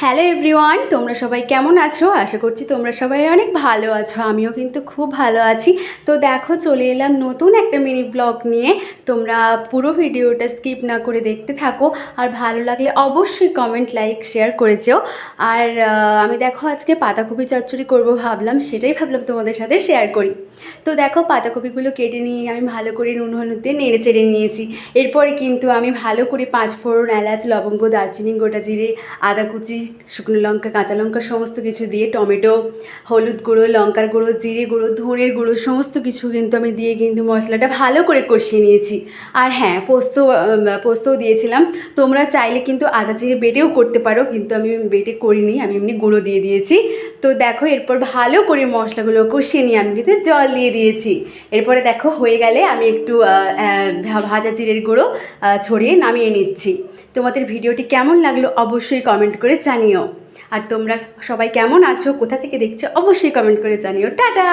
Hello everyone, তোমরা সবাই কেমন আছো? আশা করছি তোমরা সবাই অনেক ভালো আছো। আমিও কিন্তু খুব ভালো আছি। তো দেখো, চলে এলাম নতুন একটা মিনি ব্লগ নিয়ে। তোমরা পুরো ভিডিওটা স্কিপ না করে দেখতে থাকো, আর ভালো লাগলে অবশ্যই কমেন্ট, লাইক, শেয়ার করে যেও। আর আমি দেখো আজকে পাতাকপি চচ্চড়ি করবো ভাবলাম, সেটাই ভাবলাম তোমাদের সাথে শেয়ার করি। তো দেখো, পাতাকপিগুলো কেটে নিয়ে আমি ভালো করে নুন হলুদ দিয়ে নেড়ে চেড়ে নিয়েছি। এরপরে কিন্তু আমি ভালো করে 5 ফোড়ন, এলাচ, লবঙ্গ, দারচিনি, গোটা জিরে, আদা কুচি, শুকনো লঙ্কা, কাঁচা লঙ্কা সমস্ত কিছু দিয়ে, টমেটো, হলুদ গুঁড়ো, লঙ্কার গুঁড়ো, জিরে গুঁড়ো, ধনের গুঁড়ো সমস্ত কিছু কিন্তু আমি দিয়ে কিন্তু মশলাটা ভালো করে কষিয়ে নিয়েছি। আর হ্যাঁ, পোস্তও দিয়েছিলাম। তোমরা চাইলে কিন্তু আদা জিরে বেটেও করতে পারো, কিন্তু আমি বেটে করিনি, আমি এমনি গুঁড়ো দিয়ে দিয়েছি। তো দেখো, এরপর ভালো করে মশলাগুলো কষিয়ে নিয়ে আমি কিন্তু জল দিয়ে দিয়েছি। এরপরে দেখো হয়ে গেলে আমি একটু ভাজা জিরের গুঁড়ো ছড়িয়ে নামিয়ে নিচ্ছি। তোমাদের ভিডিওটি কেমন লাগলো অবশ্যই কমেন্ট করে জানিও। আর তোমরা সবাই কেমন আছো, কোথা থেকে দেখছো অবশ্যই কমেন্ট করে জানিও। টাটা।